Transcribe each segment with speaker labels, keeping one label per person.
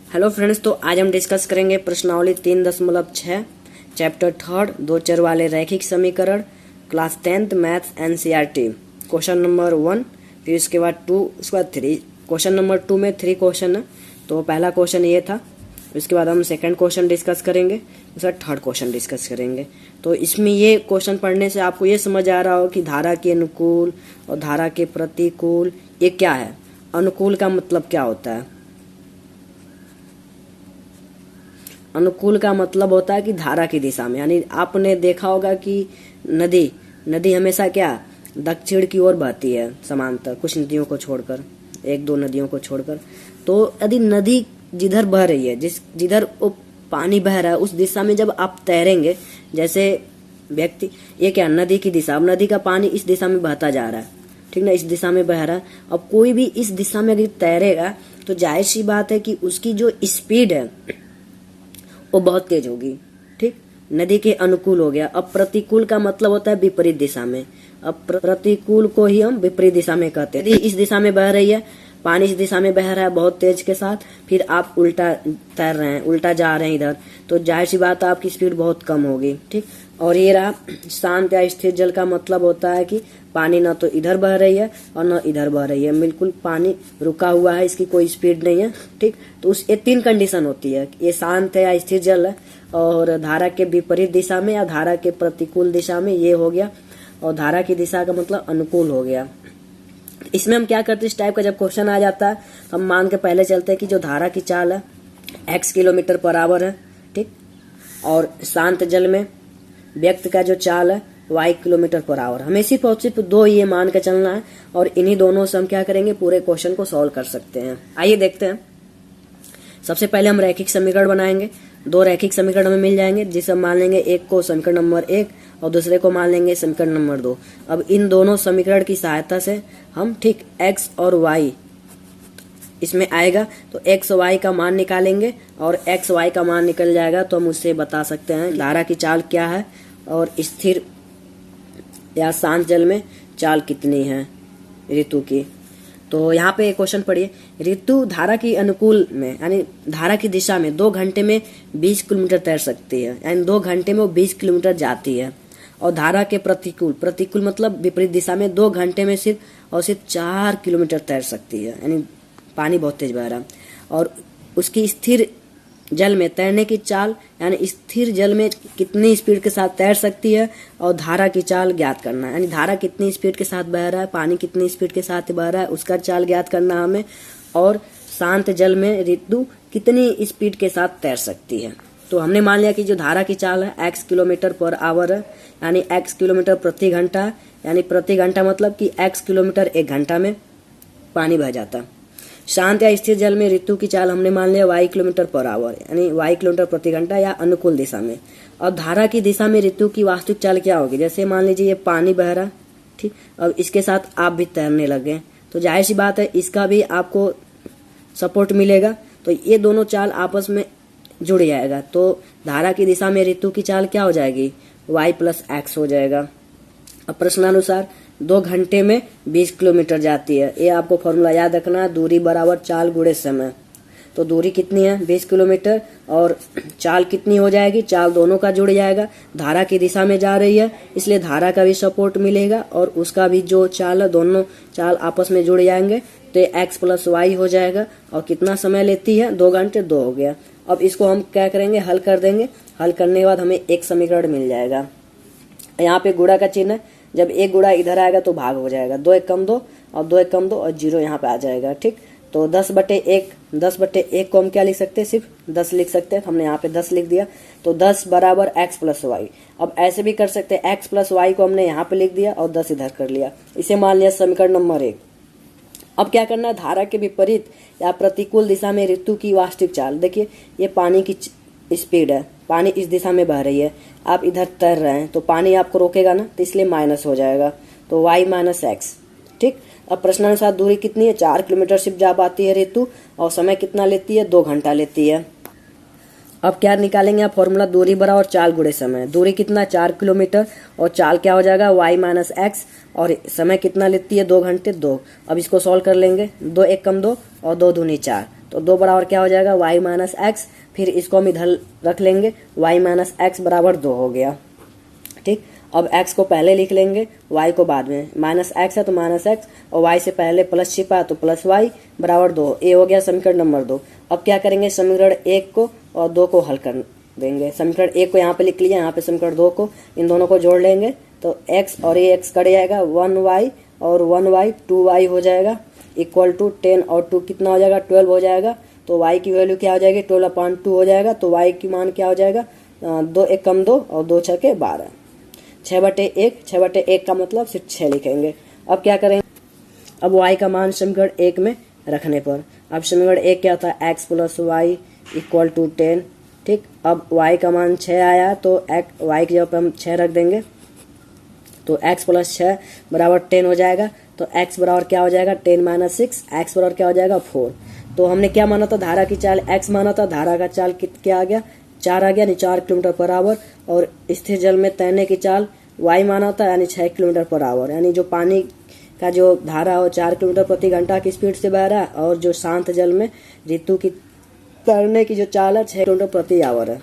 Speaker 1: Hello friends, तो आज हम डिस्कस करेंगे प्रश्नावली 3.6 चैप्टर 3 दो चर वाले रैखिक समीकरण class 10th maths NCERT question number 1, फिर उसके बाद 2, उसके बाद 3। क्वेश्चन नंबर 2 में 3 क्वेश्चन है। तो पहला क्वेश्चन ये था, उसके बाद हम सेकंड क्वेश्चन डिस्कस करेंगे, उसके बाद थर्ड क्वेश्चन डिस्कस करेंगे। तो इसमें ये क्वेश्चन पढ़ने से आपको ये समझ आ रहा हो कि धारा के अनुकूल और धारा के प्रतिकूल ये क्या है। अनुकूल का मतलब क्या होता है? अनुकूल का मतलब होता है कि धारा की दिशा में, यानी आपने देखा होगा कि नदी हमेशा क्या दक्षिण की ओर बहती है, समांतर कुछ नदियों को छोड़कर, एक दो नदियों को छोड़कर। तो यदि नदी जिधर बह रही है, जिधर वो पानी बह रहा है उस दिशा में जब आप तैरेंगे, जैसे व्यक्ति ये क्या नदी की दिशा, अब नदी का पानी इस दिशा में बहता जा रहा है, ठीक ना, इस दिशा में बह रहा है। अब कोई भी इस दिशा में अगर तैरेगा तो जाहिर सी बात है कि उसकी जो स्पीड है वो बहुत तेज होगी, ठीक, नदी के अनुकूल हो गया। अब प्रतिकूल का मतलब होता है विपरीत दिशा में। अब प्रतिकूल को ही हम विपरीत दिशा में कहते हैं। यदि इस दिशा में बह रही है, पानी इस दिशा में बह रहा है बहुत तेज के साथ, फिर आप उल्टा तैर रहे हैं, उल्टा जा रहे हैं इधर, तो जाहिर सी बात है आपकी स्पीड बहुत कम होगी, ठीक। और ये रहा शांत या स्थिर जल का मतलब होता है कि पानी ना तो इधर बह रही है और ना इधर बह रही है, बिल्कुल पानी रुका हुआ है, इसकी कोई स्पीड नहीं है, ठीक। तो उस ये 3 कंडीशन होती है, ये शांत है या स्थिर जल है, और धारा के विपरीत दिशा में या धारा के प्रतिकूल दिशा में, ये हो गया। और धारा की दिशा का मतलब अनुकूल हो गया। इसमें हम क्या करते हैं, इस टाइप का जब क्वेश्चन आ जाता है तो हम मान के पहले चलते हैं कि जो धारा की चाल है x किलोमीटर पर आवर है, ठीक, और शांत जल में व्यक्त का जो चाल है y किलोमीटर पर आवर। हमें सिर्फ और सिर्फ 2 ये मान के चलना है, और इन्हीं दोनों से हम क्या करेंगे, पूरे क्वेश्चन को सॉल्व कर सकते हैं। आइए देखते हैं। सबसे पहले हम रैखिक समीकरण बनाएंगे। 2 रैखिक समीकरण हमें मिल जाएंगे, जिसे हम मान लेंगे एक को समीकरण नंबर 1 और दूसरे को मान लेंगे समीकरण नंबर 2। अब इन दोनों समीकरण की सहायता से हम, ठीक, x और y इसमें आएगा तो x y का मान निकालेंगे, और x y का मान निकल जाएगा तो हम उससे बता सकते हैं धारा की चाल क्या है और स्थिर या शांत जल में चाल कितनी है ऋतु की। तो यहाँ पे क्वेश्चन पढ़िए, ऋतु धारा की अनुकूल में, यानी धारा की दिशा में 2 घंटे में 20 किलोमीटर तैर सकती है, यानी 2 घंटे में वो 20 किलोमीटर जाती है। और धारा के प्रतिकूल मतलब विपरीत दिशा में 2 घंटे में सिर्फ 4 किलोमीटर तैर सकती है, यानी पानी बहुत तेज बह रहा है। और उसकी स्थिर जल में तैरने की चाल, यानी स्थिर जल में कितनी स्पीड के साथ तैर सकती है, और धारा की चाल ज्ञात करना है, यानी धारा कितनी स्पीड के साथ बह रहा है, पानी कितनी स्पीड के साथ बह रहा है, उसका चाल ज्ञात करना हमें। और शांत जल में ऋतु कितनी स्पीड के साथ तैर सकती है। तो हमने मान लिया कि जो धारा की चाल है x किलोमीटर पर आवर है, यानी x किलोमीटर प्रति घंटा, यानी प्रति घंटा मतलब कि x किलोमीटर 1 घंटा में पानी बह जाता है। शांत या स्थिर जल में ऋतु की चाल हमने मान लिया y किलोमीटर पर आवर, यानी y किलोमीटर प्रति घंटा या अनुकूल दिशा में। और धारा की दिशा में ऋतु की वास्तविक चाल क्या होगी, जैसे मान लीजिए ये पानी बह रहा, ठीक, अब इसके साथ आप भी तैरने लगे, तो जाहिर सी बात है इसका भी आपको सपोर्ट मिलेगा, तो ये दोनों चाल आपस में जुड़ जाएगा। तो धारा की दिशा में ऋतु की चाल क्या हो जाएगी, y + x हो जाएगा। अब प्रश्नानुसार 2 घंटे में 20 किलोमीटर जाती है, ये आपको फॉर्मूला याद रखना है, दूरी बराबर चाल गुणे समय। तो दूरी कितनी है 20 किलोमीटर, और चाल कितनी हो जाएगी, चाल दोनों का जुड़ जाएगा। धारा की दिशा में जा रही है इसलिए धारा का भी सपोर्ट मिलेगा, और उसका भी जो चाल है, दोनों चाल आपस में जुड़ जाएंगे, तो x + y हो जाएगा। और कितना समय लेती है, 2 घंटे, 2 हो गया। अब इसको हम क्या करेंगे, हल कर देंगे। हल करने के बाद हमें एक समीकरण मिल जाएगा। यहाँ पे गुणा का चिन्ह है, जब एक गुणा इधर आएगा तो भाग हो जाएगा, 2 × 1 = 2 और 2 × 1 = 2 और 0 यहाँ पे आ जाएगा, ठीक। तो 10/1 को हम क्या लिख सकते हैं, सिर्फ 10 लिख सकते हैं, हमने यहाँ पे 10 लिख दिया। तो 10 = x + y। अब ऐसे भी कर सकते हैं, x + y को हमने यहाँ पे लिख दिया और 10 इधर कर लिया, इसे मान लिया समीकरण नंबर 1। अब क्या करना है, धारा के विपरीत या प्रतिकूल दिशा में ऋतु की वास्तविक चाल। देखिए ये पानी की स्पीड है, पानी इस दिशा में बह रही है, आप इधर तैर रहे हैं तो पानी आपको रोकेगा ना, तो इसलिए माइनस हो जाएगा, तो y - x, ठीक। अब प्रश्नानुसार दूरी कितनी है, 4 किलोमीटर सिर्फ जा पाती है ऋतु, और समय कितना लेती है, 2 घंटा लेती है। अब क्या निकालेंगे आप फॉर्मूला, दूरी बराबर चाल गुणे समय। दूरी कितना, 4 किलोमीटर, और चाल क्या हो जाएगा, y - x, और समय कितना लेती है, 2 घंटे, 2। अब इसको सॉल्व कर लेंगे, 2 × 1 = 2 और 2 दूनी 4, तो 2 बराबर क्या हो जाएगा y माइनस एक्स, फिर इसको हम इधर रख लेंगे, y माइनस एक्स बराबर 2 हो गया। ठीक, अब x को पहले लिख लेंगे, y को बाद में। माइनस एक्स है तो माइनस एक्स, और y से पहले प्लस छिपा तो प्लस y बराबर 2। ये हो गया समीकरण नंबर 2। अब क्या करेंगे, समीकरण 1 को और 2 को हल कर देंगे। समीकरण 1 को यहाँ पे लिख लिया, यहाँ पे समीकरण 2 को, इन दोनों को जोड़ लेंगे तो x और ये x कट जाएगा, 1y और 1y 2y हो जाएगा, इक्वल टू 10 और 2 कितना हो जाएगा 12 हो जाएगा। तो y की वैल्यू क्या हो जाएगी 12/2 हो जाएगा। तो y की मान क्या हो जाएगा 2 1 कम 2 और 2 6 के 12, 6/1, 6/1 का मतलब सिर्फ 6 लिखेंगे। अब क्या करेंगे, अब y का मान समीकरण 1 में रखने पर, अब समीकरण 1 क्या था x plus y equal to 10। ठीक, अब y का मान 6 आया तो y की जगह पर हम 6 रख देंगे, तो x प्लस 6 बराबर 10 हो जाएगा। तो x बराबर क्या हो जाएगा 10 माइनस 6, x बराबर क्या हो जाएगा 4। तो हमने क्या माना था, धारा की चाल x माना था, धारा का चाल क्या आ गया 4 आ गया, यानी 4 किलोमीटर पर आवर। और स्थिर जल में तैरने की चाल y माना था, यानी 6 किलोमीटर पर आवर। यानी जो पानी का जो धारा हो 4 किलोमीटर प्रति घंटा की स्पीड से बह रहा है, और जो शांत जल में ऋतु की तैरने की जो चाल है 6 किलोमीटर प्रति आवर है।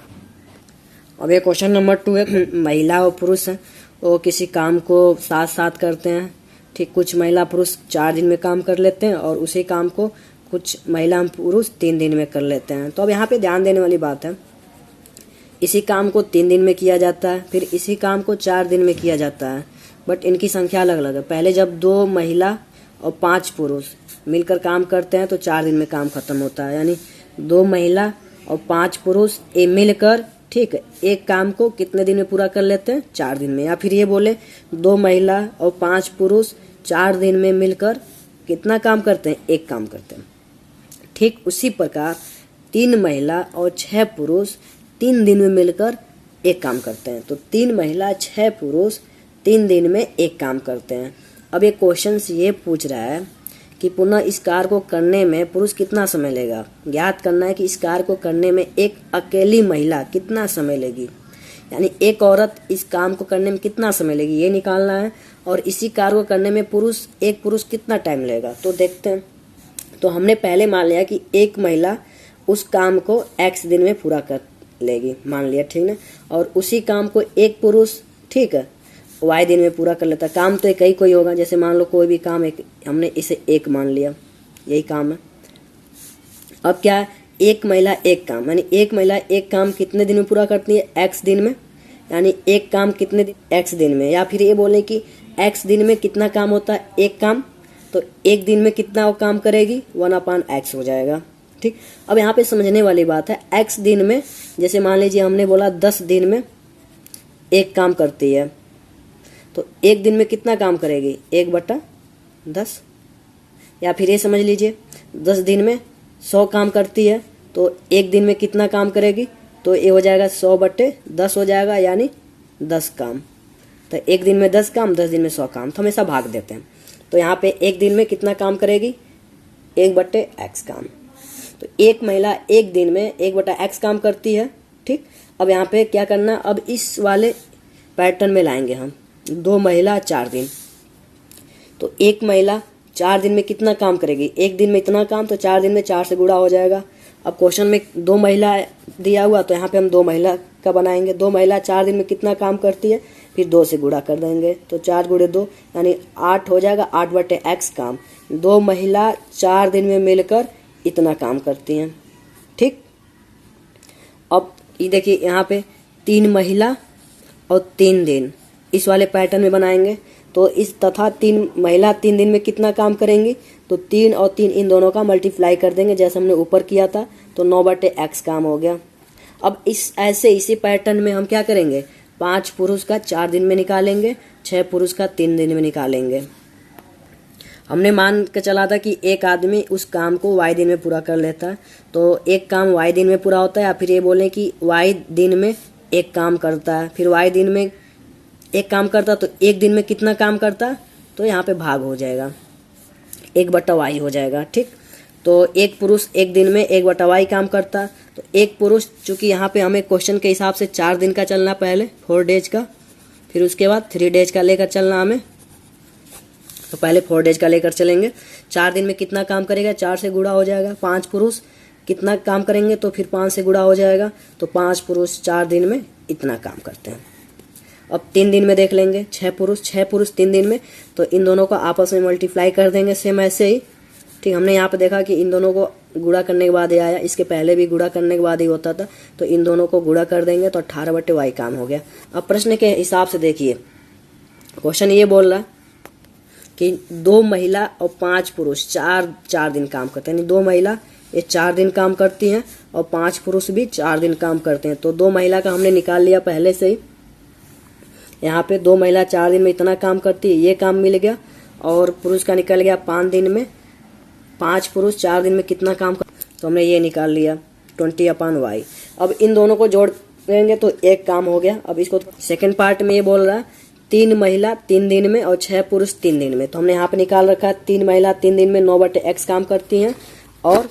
Speaker 1: अब ये क्वेश्चन नंबर 2 है, महिला और पुरुष है वो किसी काम को साथ साथ करते हैं। ठीक, कुछ महिला पुरुष 4 दिन में काम कर लेते हैं और उसी काम को कुछ महिला पुरुष 3 दिन में कर लेते हैं। तो अब यहाँ पे ध्यान देने वाली बात है, इसी काम को 3 दिन में किया जाता है, फिर इसी काम को 4 दिन में किया जाता है, बट इनकी संख्या अलग अलग है। पहले जब 2 महिला और 5 पुरुष मिलकर काम करते हैं तो 4 दिन में काम खत्म होता है। यानी 2 महिला और 5 पुरुष ये मिलकर, ठीक, एक काम को कितने दिन में पूरा कर लेते हैं 4 दिन में। या फिर ये बोले 2 महिला और 5 पुरुष 4 दिन में मिलकर कितना काम करते हैं, एक काम करते हैं। ठीक उसी प्रकार 3 महिला और 6 पुरुष 3 दिन में मिलकर एक काम करते हैं। तो 3 महिला 6 पुरुष 3 दिन में एक काम करते हैं। अब ये क्वेश्चन ये पूछ रहा है कि पुनः इस कार्य को करने में पुरुष कितना समय लेगा। ज्ञात करना है कि इस कार्य को करने में एक अकेली महिला कितना समय लेगी, यानी एक औरत इस काम को करने में कितना समय लेगी ये निकालना है। और इसी कार्य को करने में एक पुरुष कितना टाइम लेगा, तो देखते हैं। तो हमने पहले मान लिया कि एक महिला उस काम को x दिन में पूरा कर लेगी, मान लिया, ठीक ना। और उसी काम को एक पुरुष, ठीक है, y दिन में पूरा कर लेता है। काम तो एक ही कोई होगा, जैसे मान लो कोई भी काम एक, हमने इसे एक मान लिया, यही काम है। अब क्या है, एक महिला एक काम, यानी एक महिला एक काम कितने दिन में पूरा करती है x दिन में, यानी एक काम कितने दिन x दिन में। या फिर ये बोले कि x दिन में कितना काम होता है एक काम, तो एक दिन में कितना वो काम करेगी 1/x हो जाएगा। ठीक, अब यहाँ पे समझने वाली बात है, x दिन में, जैसे मान लीजिए हमने बोला 10 दिन में एक काम करती है, तो एक दिन में कितना काम करेगी 1/10। या फिर ये समझ लीजिए 10 दिन में 100 काम करती है, तो एक दिन में कितना काम करेगी, तो ये हो जाएगा 100/10 हो जाएगा, यानी 10 काम। तो एक दिन में 10 काम, 10 दिन में 100 काम, तो हमेशा भाग देते हैं। तो यहाँ पे एक दिन में कितना काम करेगी 1/x काम। तो एक महिला एक दिन में 1/x काम करती है। ठीक, अब यहाँ पे क्या करना, अब इस वाले पैटर्न में लाएंगे हम 2 महिला 4 दिन। तो एक महिला 4 दिन में कितना काम करेगी, एक दिन में इतना काम, तो 4 दिन में 4 से गुणा हो जाएगा। अब क्वेश्चन में 2 महिला दिया हुआ, तो यहाँ पे हम 2 महिला का बनाएंगे। 2 महिला 4 दिन में कितना काम करती है, फिर 2 से गुणा कर देंगे, तो 4 × 2 यानी 8 हो जाएगा, 8/x काम। 2 महिला 4 दिन में मिलकर इतना काम करती हैं। ठीक, अब ये देखिए यहाँ पे 3 महिला और 3 दिन इस वाले पैटर्न में बनाएंगे। तो इस तथा 3 महिला 3 दिन में कितना काम करेंगी, तो 3 और 3 इन दोनों का मल्टीप्लाई कर देंगे जैसे हमने ऊपर किया था, तो 9/x काम हो गया। अब इसी पैटर्न में हम क्या करेंगे, 5 पुरुष का 4 दिन में निकालेंगे, 6 पुरुष का 3 दिन में निकालेंगे। हमने मान के चला था कि एक आदमी उस काम को y दिन में पूरा कर लेता है, तो एक काम y दिन में पूरा होता है। या फिर ये बोलें कि y दिन में एक काम करता है, फिर y दिन में एक काम करता, तो एक दिन में कितना काम करता, तो यहाँ पे भाग हो जाएगा, 1/y हो जाएगा। ठीक, तो एक पुरुष एक दिन में 1/y काम करता, तो एक पुरुष, चूंकि यहाँ पे हमें क्वेश्चन के हिसाब से 4 दिन का चलना, पहले 4 डेज का, फिर उसके बाद 3 डेज का लेकर चलना हमें। तो पहले 4 डेज का लेकर चलेंगे। 4 दिन में कितना काम करेगा, 4 से गुणा हो जाएगा, 5 पुरुष कितना काम करेंगे तो फिर 5 से गुणा हो जाएगा, तो 5 पुरुष 4 दिन में इतना काम करते हैं। अब 3 दिन में देख लेंगे, 6 पुरुष 3 दिन में, तो इन दोनों को आपस में मल्टीप्लाई कर देंगे सेम ऐसे ही। ठीक, हमने यहाँ पे देखा कि इन दोनों को गुणा करने के बाद ये आया, इसके पहले भी गुणा करने के बाद ही होता था, तो इन दोनों को गुणा कर देंगे तो 18/y काम हो गया। अब प्रश्न के हिसाब से देखिए, क्वेश्चन ये बोल रहा कि 2 महिला और 5 पुरुष 4 दिन काम करते हैं, यानी 2 महिला ये 4 दिन काम करती हैं और 5 पुरुष भी 4 दिन काम करते हैं। तो 2 महिला का हमने निकाल लिया पहले से ही, यहाँ पे 2 महिला 4 दिन में इतना काम करती है, ये काम मिल गया, और पुरुष का निकल गया 5 दिन में, 5 पुरुष 4 दिन में कितना काम कर, तो हमने ये निकाल लिया 20/y। अब इन दोनों को जोड़ देंगे तो एक काम हो गया। अब इसको सेकंड पार्ट में ये बोल रहा है 3 महिला 3 दिन में और 6 पुरुष 3 दिन में, तो हमने यहाँ पे निकाल रखा है 3 महिला 3 दिन में 9/x काम करती हैं और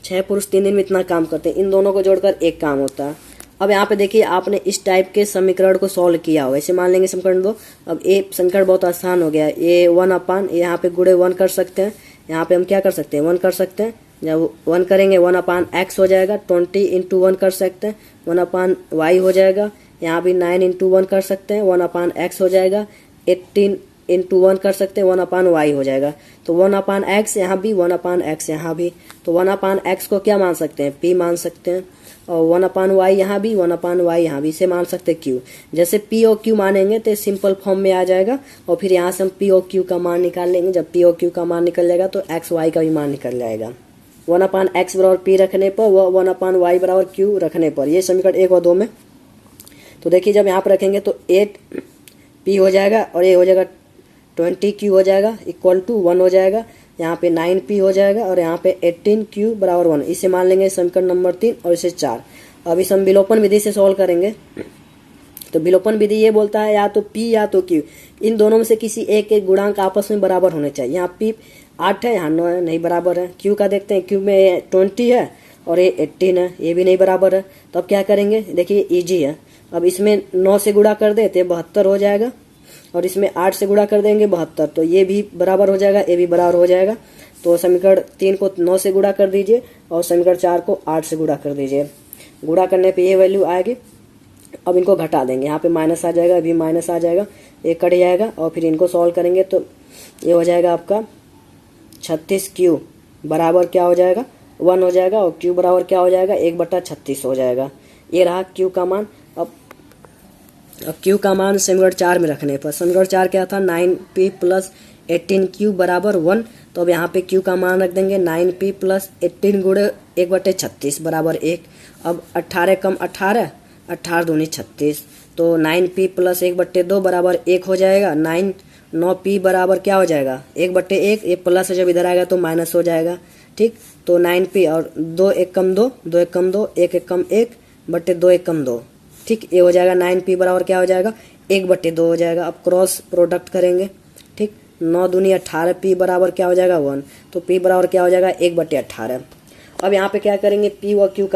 Speaker 1: 6 पुरुष 3 दिन में इतना काम करते हैं। इन दोनों को जोड़कर एक काम होता है। अब यहाँ पे देखिए, आपने इस टाइप के समीकरण को सॉल्व किया हो, ऐसे मान लेंगे समीकरण 2। अब ये समीकरण बहुत आसान हो गया है, ये 1/, यहाँ पे गुणे 1 कर सकते हैं, यहाँ पे हम क्या कर सकते हैं 1 कर सकते हैं, जब 1 करेंगे 1/x हो जाएगा, 20 × 1 कर सकते हैं 1/y हो जाएगा, यहाँ भी 9 × 1 कर सकते हैं 1/x हो जाएगा, 18 × 1 कर सकते हैं 1/y हो जाएगा। तो 1/x यहाँ भी 1/x यहाँ भी, तो 1/x को क्या मान सकते हैं p मान सकते हैं, और 1/y यहाँ भी 1/y यहाँ भी, इसे मान सकते हैं q। जैसे p और q मानेंगे तो सिंपल फॉर्म में आ जाएगा, और फिर यहाँ से हम p और q का मान निकाल लेंगे। जब p और q का मान निकल जाएगा तो x y का भी मान निकल जाएगा। 1/x बराबर p रखने पर, वह 1/y बराबर q रखने पर, ये समीकरण 1 और 2 में। तो देखिए, जब यहाँ पर रखेंगे तो 8p हो जाएगा और ये हो जाएगा 20q हो जाएगा इक्वल टू 1 हो जाएगा, यहाँ पे 9p हो जाएगा और यहाँ पे 18q बराबर 1। इसे मान लेंगे समीकरण नंबर 3 और इसे 4। अब इस हम विलोपन विधि से सॉल्व करेंगे, तो विलोपन विधि ये बोलता है या तो p या तो q, इन दोनों में से किसी एक गुणांक आपस में बराबर होने चाहिए। यहाँ p 8 है, यहाँ 9 है, नहीं बराबर है। q का देखते हैं, q में 20 है और ये 18 है, ये भी नहीं बराबर है। तो अब क्या करेंगे, देखिए ईजी है। अब इसमें 9 से गुणा कर दे तो 72 हो जाएगा, और इसमें 8 से गुणा कर देंगे 72, तो ये भी बराबर हो जाएगा, ये भी बराबर हो जाएगा। तो समीकरण 3 को 9 से गुणा कर दीजिए और समीकरण 4 को 8 से गुणा कर दीजिए। गुणा करने पे ये वैल्यू आएगी। अब इनको घटा देंगे, यहाँ पे माइनस आ जाएगा, अभी माइनस आ जाएगा, ये कट जाएगा, और फिर इनको सॉल्व करेंगे तो ये हो जाएगा आपका 36q बराबर क्या हो जाएगा 1 हो जाएगा, और q बराबर क्या हो जाएगा 1/36 हो जाएगा। ये रहा q का मान। अब q का मान समीकरण 4 में रखने पर, समीकरण 4 क्या था 9p + 18q बराबर 1, तो अब यहाँ पे q का मान रख देंगे 9p + 18 गुणे 1/36 बराबर 1। अब 18 कम 18, 18 दूनी 36, तो 9p + 1/2 बराबर 1 हो जाएगा। 9p बराबर क्या हो जाएगा 1/1, ये प्लस जब इधर आएगा तो माइनस हो जाएगा। ठीक, तो 9p और 2 1 कम 2, 2 1 कम 2, 1 1 कम 1 बट्टे 2 1 कम 2। ठीक, ये हो जाएगा 9p बराबर क्या हो जाएगा 1/2 हो जाएगा। अब क्रॉस प्रोडक्ट करेंगे। ठीक, 9 दूनी 18, p बराबर क्या हो जाएगा 1, तो p बराबर क्या हो जाएगा 1/18। अब यहाँ पे क्या करेंगे p व q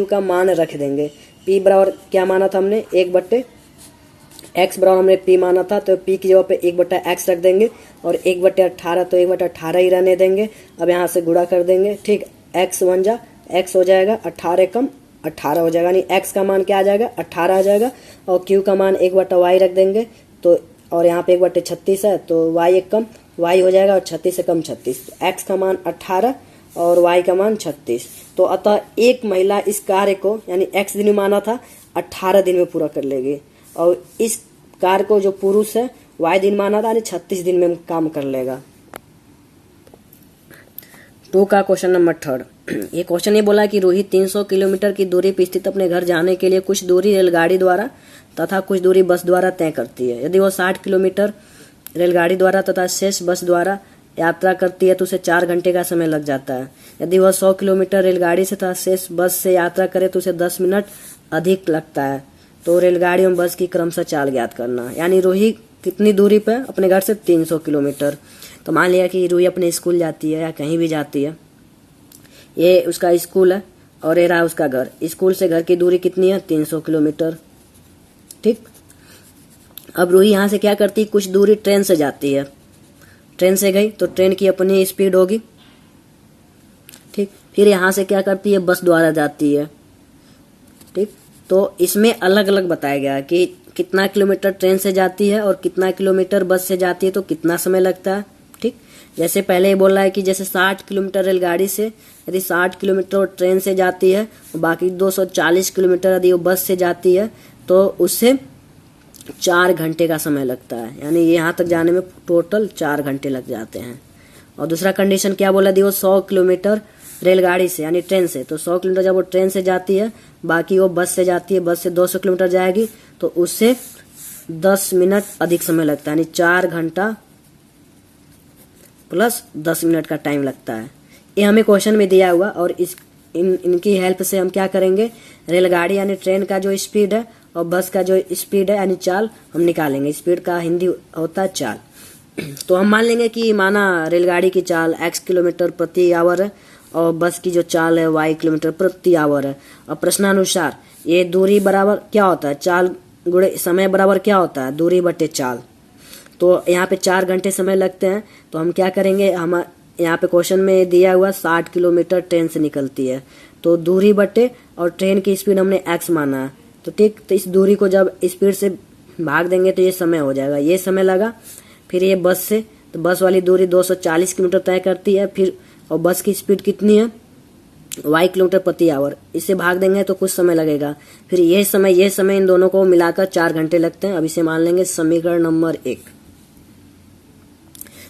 Speaker 1: का मान रख देंगे। p बराबर क्या माना था हमने 1/x बराबर हमने p माना था, तो p की जगह पे 1/x रख देंगे और 1/18 तो 1/18 ही रहने देंगे। अब यहाँ से गुणा कर देंगे। ठीक, x 1 जा x हो जाएगा, 18 कम 18 हो जाएगा, यानी x का मान क्या आ जाएगा 18 आ जाएगा, और q का मान 1/y रख देंगे। तो और यहाँ पे 1/36 है, तो y एक कम y हो जाएगा, और 36 से कम 36, तो x का मान 18 और y का मान 36। तो अतः एक महिला इस कार्य को, यानी x दिन में माना था 18 दिन में पूरा कर लेगी, और इस कार्य को जो पुरुष है y दिन माना था, यानी 36 दिन में काम कर लेगा। 2 का क्वेश्चन नंबर 3। ये क्वेश्चन ये बोला कि रोहित 300 किलोमीटर की दूरी पर स्थित अपने घर जाने के लिए कुछ दूरी रेलगाड़ी द्वारा तथा कुछ दूरी बस द्वारा तय करती है। यदि वो 60 किलोमीटर रेलगाड़ी द्वारा तथा शेष बस द्वारा यात्रा करती है तो उसे 4 घंटे का समय लग जाता है। यदि वह 100 किलोमीटर रेलगाड़ी से तथा शेष बस से यात्रा करे तो उसे 10 मिनट अधिक लगता है। तो रेलगाड़ी एवं बस की क्रमशः चाल ज्ञात करना। यानी रूही कितनी दूरी पर अपने घर से 300 किलोमीटर। तो मान लिया कि रूही अपने स्कूल जाती है या कहीं भी जाती है, ये उसका स्कूल है और ये रहा उसका घर। स्कूल से घर की दूरी कितनी है 300 किलोमीटर। ठीक, अब रूही यहाँ से क्या करती है, कुछ दूरी ट्रेन से जाती है। ट्रेन से गई तो ट्रेन की अपनी स्पीड होगी, ठीक। फिर यहाँ से क्या करती है, बस द्वारा जाती है। ठीक, तो इसमें अलग अलग बताया गया है कि कितना किलोमीटर ट्रेन से जाती है और कितना किलोमीटर बस से जाती है, तो कितना समय लगता है। ठीक, जैसे पहले ही बोला है कि जैसे 60 किलोमीटर रेलगाड़ी से, यदि 60 किलोमीटर ट्रेन से जाती है और बाकी 240 किलोमीटर यदि वो बस से जाती है तो उससे 4 घंटे का समय लगता है, यानी यहाँ तक जाने में टोटल 4 घंटे लग जाते हैं। और दूसरा कंडीशन क्या बोला दी, वो 100 किलोमीटर रेलगाड़ी से यानी ट्रेन से, तो 100 किलोमीटर जब वो ट्रेन से जाती है, बाकी वो बस से जाती है, बस से 200 किलोमीटर जाएगी तो उससे 10 मिनट अधिक समय लगता है, यानी 4 घंटा प्लस 10 मिनट का टाइम लगता है। ये हमें क्वेश्चन में दिया हुआ, और इनकी हेल्प से हम क्या करेंगे, रेलगाड़ी यानी ट्रेन का जो स्पीड है और बस का जो स्पीड है यानी चाल हम निकालेंगे। स्पीड का हिंदी होता है चाल। तो हम मान लेंगे कि माना रेलगाड़ी की चाल x किलोमीटर प्रति आवर है और बस की जो चाल है y किलोमीटर प्रति आवर है। और प्रश्नानुसार ये दूरी बराबर क्या होता है, चाल गुणे समय बराबर क्या होता है, दूरी बटे चाल। तो यहाँ पे 4 घंटे समय लगते हैं, तो हम क्या करेंगे, हम यहाँ पे क्वेश्चन में दिया हुआ 60 किलोमीटर ट्रेन से निकलती है, तो दूरी बटे और ट्रेन की स्पीड हमने x माना है, तो ठीक। तो इस दूरी को जब स्पीड से भाग देंगे तो ये समय हो जाएगा, ये समय लगा। फिर ये बस से, तो बस वाली दूरी 240 किलोमीटर तय करती है, फिर और बस की स्पीड कितनी है, y किलोमीटर प्रति आवर, इसे भाग देंगे तो कुछ समय लगेगा। फिर ये समय इन दोनों को मिलाकर 4 घंटे लगते हैं। अब इसे मान लेंगे समीकरण नंबर 1।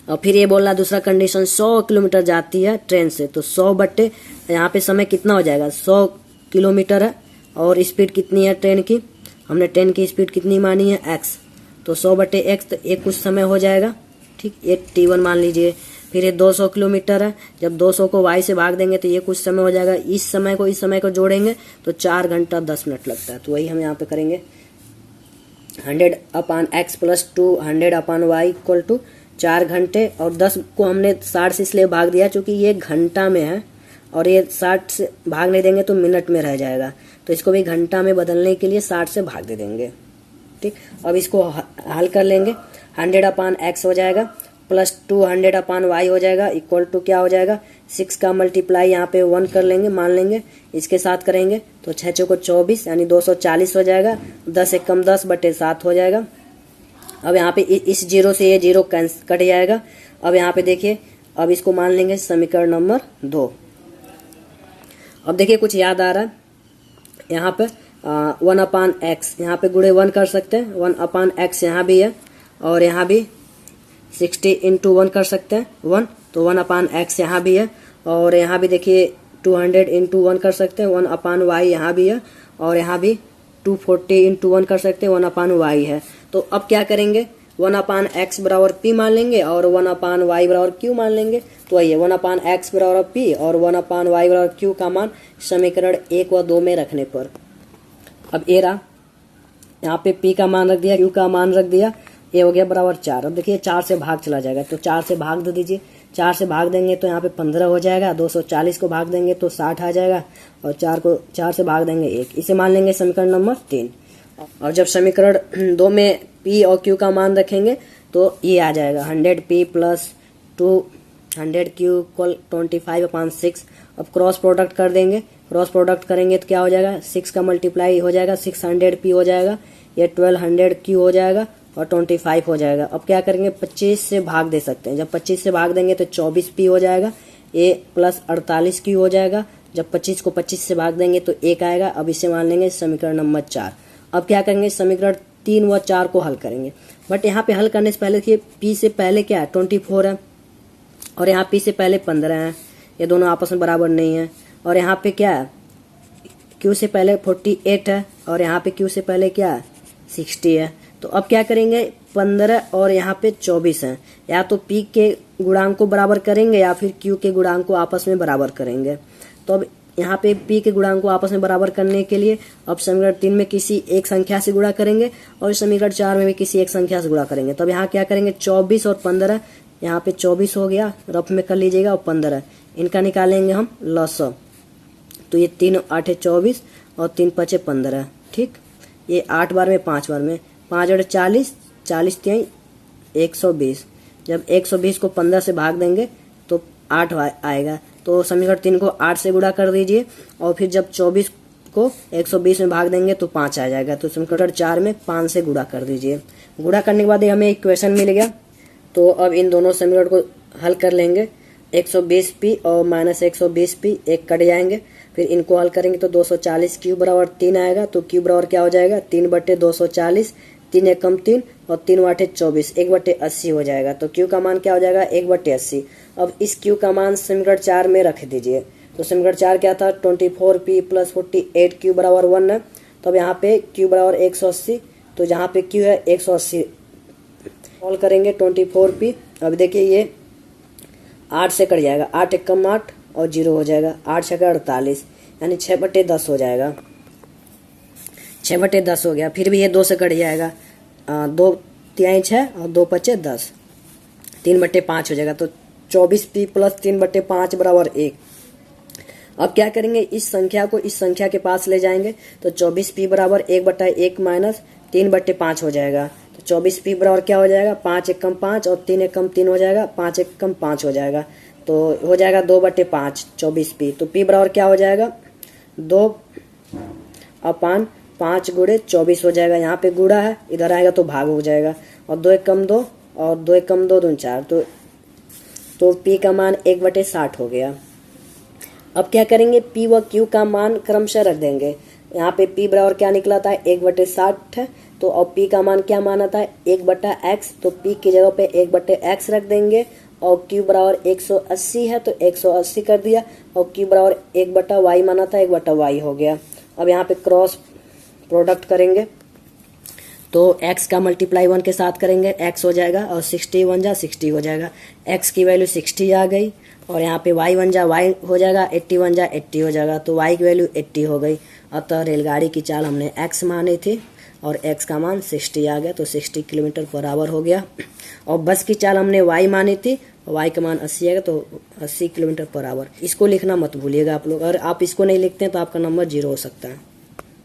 Speaker 1: और फिर ये बोल रहा दूसरा कंडीशन, 100 किलोमीटर जाती है ट्रेन से, तो 100 बट्टे यहाँ पे समय कितना हो जाएगा, 100 किलोमीटर है और स्पीड कितनी है ट्रेन की, हमने ट्रेन की स्पीड कितनी मानी है x, तो 100 बट्टे x, तो एक कुछ समय हो जाएगा। ठीक, ये t1 मान लीजिए। फिर ये 200 किलोमीटर है, जब 200 को y से भाग देंगे तो ये कुछ समय हो जाएगा। इस समय को जोड़ेंगे तो 4 घंटा 10 मिनट लगता है। तो वही हम यहाँ पे करेंगे 100/x plus 200/y equal to 4 घंटे, और 10 को हमने 60 से इसलिए भाग दिया क्योंकि ये घंटा में है और ये 60 से भाग नहीं देंगे तो मिनट में रह जाएगा, तो इसको भी घंटा में बदलने के लिए 60 से भाग दे देंगे। ठीक, अब इसको हल कर लेंगे। 100/x हो जाएगा प्लस 200/y हो जाएगा इक्वल टू क्या हो जाएगा, 6 का मल्टीप्लाई यहाँ पे 1 कर लेंगे, मान लेंगे, इसके साथ करेंगे तो 6 को 24 यानी 240 हो जाएगा। 10 एक कम 10 बटे 7 हो जाएगा। अब यहाँ पे इस जीरो से ये जीरो कट जाएगा। अब यहाँ पे देखिए, अब इसको मान लेंगे समीकरण नंबर 2। अब देखिए कुछ याद आ रहा है, यहाँ पे 1/x यहाँ पे गुणे 1 कर सकते हैं, 1/x यहाँ भी है और यहाँ भी 60 × 1 कर सकते हैं 1, तो 1/x यहाँ भी है और यहाँ भी देखिए 200 × 1 कर सकते हैं, 1/y यहाँ भी है और यहाँ भी 240 × 1 कर सकते हैं, 1/y है। तो अब क्या करेंगे, 1/x बराबर p मान लेंगे और 1/y बराबर q मान लेंगे। तो वही है 1/x बराबर p और 1/y बराबर q का मान समीकरण 1 व 2 में रखने पर। अब ये रहा, यहाँ पे p का मान रख दिया, q का मान रख दिया, ये हो गया बराबर 4। अब देखिए 4 से भाग चला जाएगा, तो 4 से भाग दे दीजिए। 4 से भाग देंगे तो यहाँ पे 15 हो जाएगा, 240 को भाग देंगे तो 60 आ जाएगा और 4 से भाग देंगे 1। इसे मान लेंगे समीकरण नंबर 3। और जब समीकरण 2 में p और q का मान रखेंगे तो ये आ जाएगा 100p प्लस 200q इक्वल 25/6। अब क्रॉस प्रोडक्ट कर देंगे, क्रॉस प्रोडक्ट करेंगे तो क्या हो जाएगा, 6 का मल्टीप्लाई हो जाएगा, 600p हो जाएगा, ये 1200q हो जाएगा और 25 हो जाएगा। अब क्या करेंगे, 25 से भाग दे सकते हैं, जब 25 से भाग देंगे तो 24p हो जाएगा, ये प्लस 48q हो जाएगा। जब 25 को 25 से भाग देंगे तो 1 आएगा। अब इसे मान लेंगे समीकरण नंबर 4। अब क्या करेंगे, समीकरण 3 व 4 को हल करेंगे, बट यहाँ पे हल करने से पहले देखिए p से पहले क्या है 24 है और यहाँ p से पहले 15 है, ये दोनों आपस में बराबर नहीं है। और यहाँ पे क्या है, q से पहले 48 है और यहाँ पे q से पहले क्या है 60 है। तो अब क्या करेंगे, 15 और यहाँ पे 24 है, या तो p के गुणांक को बराबर करेंगे या फिर q के गुणांक को आपस में बराबर करेंगे। तो अब यहाँ पे p के गुणांक को आपस में बराबर करने के लिए अब समीकरण 3 में किसी एक संख्या से गुणा करेंगे और समीकरण 4 में भी किसी एक संख्या से गुणा करेंगे। तब यहाँ क्या करेंगे, 24 और 15, यहाँ पे 24 हो गया, रफ में कर लीजिएगा, और 15 इनका निकालेंगे हम लॉस। तो ये 3 8 24 और 3 5 15। ठीक, ये 8 बार में 5 बार में 5 8 40, 40 3 120। जब 120 को 15 से भाग देंगे तो 8 आएगा, तो समीकरण 3 को 8 से गुणा कर दीजिए और फिर जब 24 को 120 में भाग देंगे तो 5 आ जाएगा। तो समीकरण 4 में 5 से गुणा कर दीजिए। गुणा करने के बाद हमें इक्वेशन मिल गया। तो अब इन दोनों समीकरण को हल कर लेंगे। 120p और माइनस 120p एक कट जाएंगे, फिर इनको हल करेंगे तो 240 क्यू बराबर 3 आएगा। तो क्यू बराबर क्या हो जाएगा 3/240, 3 एकम 3 और 3/24, 1/80 हो जाएगा। तो क्यू का मान क्या हो जाएगा 1/80। अब इस क्यू का मान समीकरण 4 में रख दीजिए। तो समीकरण 4 क्या था 24p + 48 क्यू बराबर 1 है। तो अब यहाँ पे क्यू बराबर 180, तो जहाँ पे क्यू है 180 सॉल्व करेंगे 24p। अब देखिए ये 8 से कट जाएगा, 8 एकम 8 और 0 हो जाएगा, 8 छक्का 48 यानी 6/10 हो जाएगा। 6/10 हो गया। फिर भी ये 2 से कट जाएगा, 2 तिहाई 6 और 2 पचे 10, 3/5 हो जाएगा। तो 24p + 3/5 बराबर 1। अब क्या करेंगे इस संख्या को इस संख्या के पास ले जाएंगे तो 24p बराबर 1/1 माइनस 3/5 हो जाएगा। तो 24p बराबर क्या हो जाएगा 5 एकम 5 और 3 एकम 3 हो जाएगा, 5 एकम 5 हो जाएगा। तो हो जाएगा 2/5 24p। तो p बराबर क्या हो जाएगा 2/5 गुणे 24 हो जाएगा। यहाँ पे गुणा है, इधर आएगा तो भाग हो जाएगा और 2 एकम 2 और 2 एकम 2 दूनी 4। तो p का मान 1/60 हो गया। अब क्या करेंगे p व q का मान क्रमशः रख देंगे। यहाँ पे p बराबर क्या निकला था 1/60 है। तो अब p का मान क्या माना था 1/x। तो p की जगह पे 1/x रख देंगे और q बराबर 180 है तो 180 कर दिया और q बराबर 1/y माना था 1/y हो गया। अब यहाँ पे क्रॉस प्रोडक्ट करेंगे तो x का मल्टीप्लाई 1 के साथ करेंगे, x हो जाएगा और 60 1 जा 60 हो जाएगा। x की वैल्यू 60 आ गई और यहाँ पे y 1 जा y हो जाएगा, 80 1 जा 80 हो जाएगा। तो y की वैल्यू 80 हो गई। अतः रेलगाड़ी की चाल हमने x मानी थी और x का मान 60 आ गया, तो 60 किलोमीटर/आवर हो गया। और बस की चाल हमने y मानी थी, y का मान 80 आएगा तो 80 किलोमीटर/आवर। इसको लिखना मत भूलिएगा आप लोग। अगर आप इसको नहीं लिखते हैं तो आपका नंबर 0 हो सकता है।